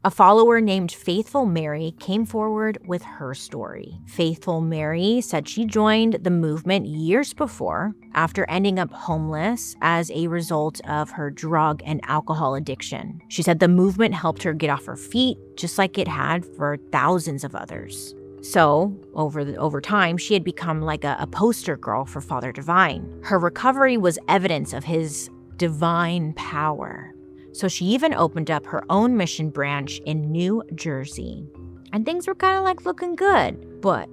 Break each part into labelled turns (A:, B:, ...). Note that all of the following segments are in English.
A: A follower named Faithful Mary came forward with her story. Faithful Mary said she joined the movement years before after ending up homeless as a result of her drug and alcohol addiction. She said the movement helped her get off her feet, just like it had for thousands of others. So, over time, she had become like a poster girl for Father Divine. Her recovery was evidence of his divine power. So she even opened up her own mission branch in New Jersey. And things were kind of like looking good. But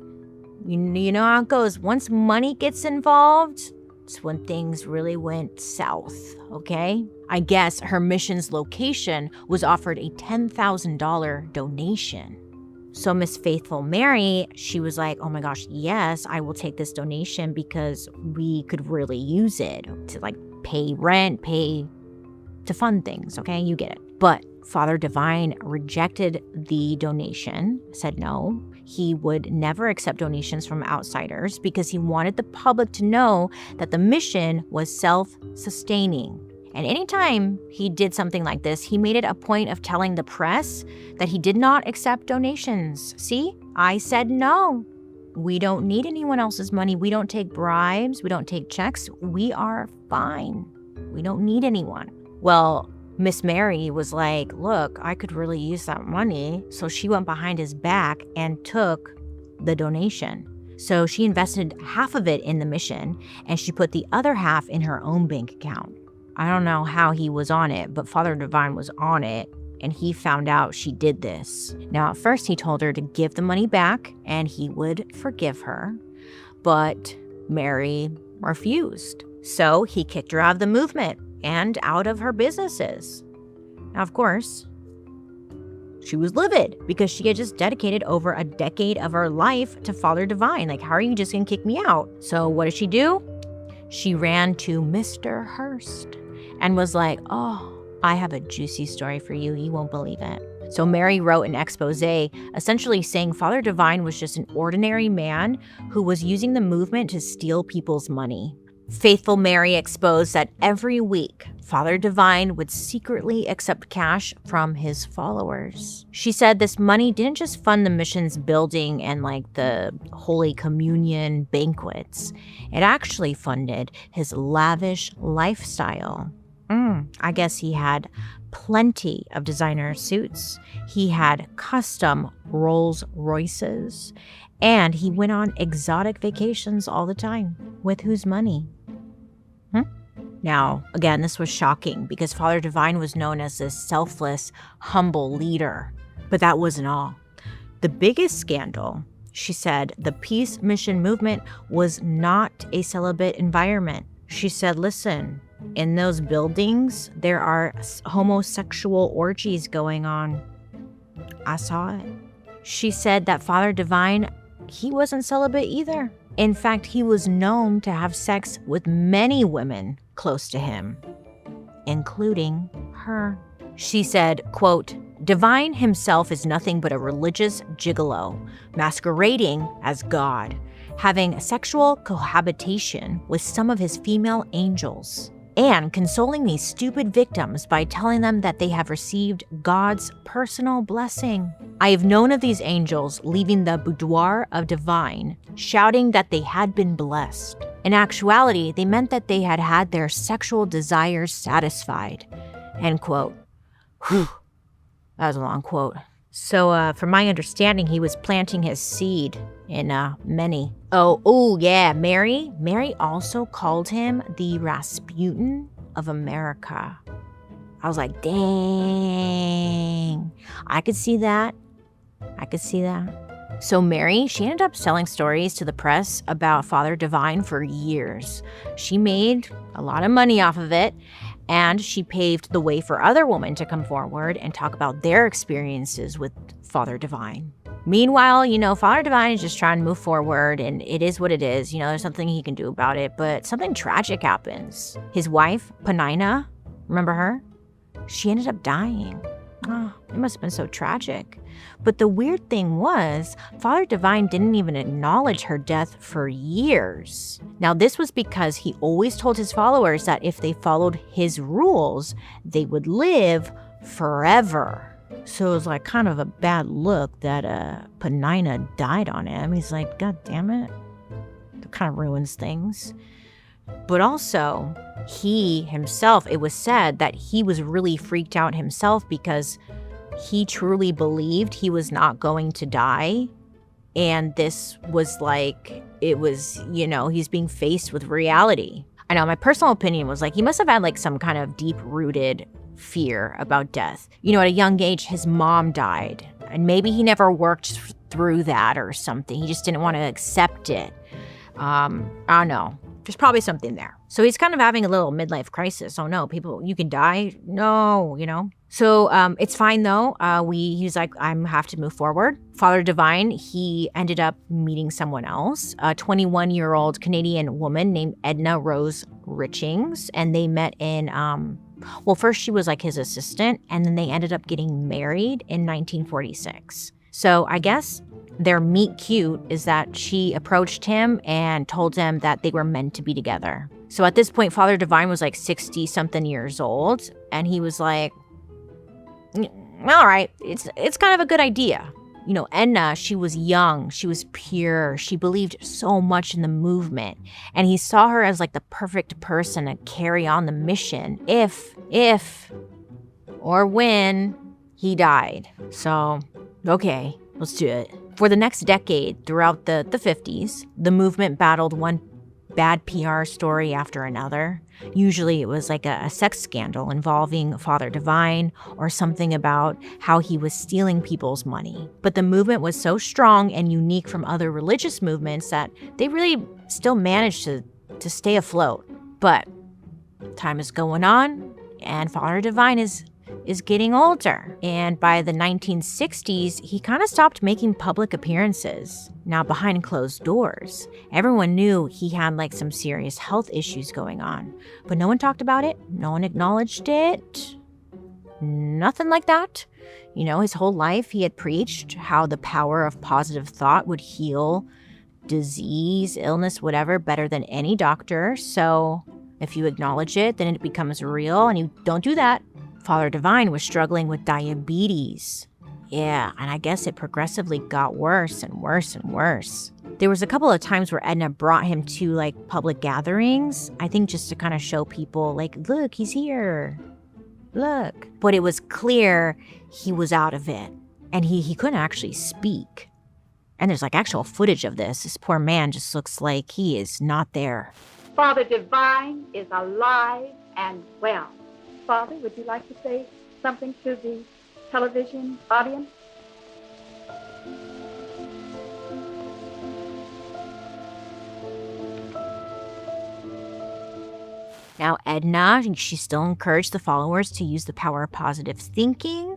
A: you know how it goes. Once money gets involved, it's when things really went south, okay? I guess her mission's location was offered a $10,000 donation. So Miss Faithful Mary, she was like, oh my gosh, yes, I will take this donation because we could really use it to like pay rent, to fund things, okay? You get it. But Father Divine rejected the donation, said no. He would never accept donations from outsiders because he wanted the public to know that the mission was self-sustaining. And anytime he did something like this, he made it a point of telling the press that he did not accept donations. See, I said no. We don't need anyone else's money. We don't take bribes. We don't take checks. We are fine. We don't need anyone. Well, Miss Mary was like, look, I could really use that money. So she went behind his back and took the donation. So she invested half of it in the mission and she put the other half in her own bank account. I don't know how he was on it, but Father Divine was on it and he found out she did this. Now, at first he told her to give the money back and he would forgive her, but Mary refused. So he kicked her out of the movement and out of her businesses. Now, of course, she was livid because she had just dedicated over a decade of her life to Father Divine. Like, how are you just gonna kick me out? So what did she do? She ran to Mr. Hurst and was like, oh, I have a juicy story for you. You won't believe it. So Mary wrote an expose essentially saying Father Divine was just an ordinary man who was using the movement to steal people's money. Faithful Mary exposed that every week, Father Divine would secretly accept cash from his followers. She said this money didn't just fund the mission's building and like the Holy Communion banquets. It actually funded his lavish lifestyle. I guess he had plenty of designer suits. He had custom Rolls Royces. And he went on exotic vacations all the time. With whose money? Now, again, this was shocking because Father Divine was known as this selfless, humble leader. But that wasn't all. The biggest scandal, she said, the peace mission movement was not a celibate environment. She said, listen, in those buildings, there are homosexual orgies going on. I saw it. She said that Father Divine, he wasn't celibate either. In fact, he was known to have sex with many women close to him, including her. She said, quote, Divine himself is nothing but a religious gigolo, masquerading as God, having sexual cohabitation with some of his female angels, and consoling these stupid victims by telling them that they have received God's personal blessing. I have known of these angels leaving the boudoir of Divine, shouting that they had been blessed. In actuality, they meant that they had had their sexual desires satisfied. End quote. Whew. That was a long quote. So, from my understanding, he was planting his seed in many. Oh, yeah, Mary. Mary also called him the Rasputin of America. I was like, dang. I could see that. So Mary, she ended up selling stories to the press about Father Divine for years. She made a lot of money off of it, and she paved the way for other women to come forward and talk about their experiences with Father Divine. Meanwhile, Father Divine is just trying to move forward, and it is what it is. There's something he can do about it, but something tragic happens. His wife, Penina, remember her? She ended up dying. Oh, it must have been so tragic. But the weird thing was, Father Divine didn't even acknowledge her death for years. Now, this was because he always told his followers that if they followed his rules, they would live forever. So it was like kind of a bad look that Penina died on him. He's like, God damn it. It kind of ruins things. But also, he himself, it was said that he was really freaked out himself because he truly believed he was not going to die. And this was like, it was, he's being faced with reality. I know, my personal opinion was like, he must have had like some kind of deep-rooted fear about death. At a young age, his mom died. And maybe he never worked through that or something. He just didn't want to accept it. I don't know. There's probably something there. So he's kind of having a little midlife crisis. Oh no, people, you can die? No, So it's fine though. He's like, I have to move forward. Father Divine, he ended up meeting someone else, a 21-year-old Canadian woman named Edna Rose Richings. And they met in, first she was like his assistant, and then they ended up getting married in 1946. So I guess their meet cute is that she approached him and told him that they were meant to be together. So at this point, Father Divine was like 60-something years old, and he was like, all right, it's kind of a good idea. Edna, she was young, she was pure, she believed so much in the movement, and he saw her as like the perfect person to carry on the mission if or when he died. So, okay, let's do it. For the next decade, throughout the 50s, the movement battled one bad PR story after another. Usually it was like a sex scandal involving Father Divine or something about how he was stealing people's money. But the movement was so strong and unique from other religious movements that they really still managed to stay afloat. But time is going on, and Father Divine is getting older. And by the 1960s, he kind of stopped making public appearances. Now, behind closed doors, everyone knew he had like some serious health issues going on. But no one talked about it. No one acknowledged it. Nothing like that. His whole life he had preached how the power of positive thought would heal disease, illness, whatever, better than any doctor. So if you acknowledge it, then it becomes real, and you don't do that. Father Divine was struggling with diabetes. Yeah, and I guess it progressively got worse and worse and worse. There was a couple of times where Edna brought him to like public gatherings, I think just to kind of show people like, look, he's here. Look. But it was clear he was out of it, and he couldn't actually speak. And there's like actual footage of this. This poor man just looks like he is not there.
B: Father Divine is alive and well. Father, would you like to say something to the television audience?
A: Now, Edna, she still encouraged the followers to use the power of positive thinking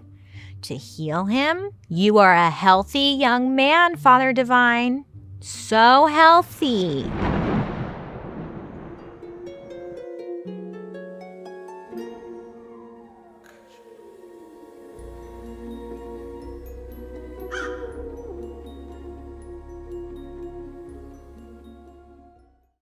A: to heal him. You are a healthy young man, Father Divine. So healthy.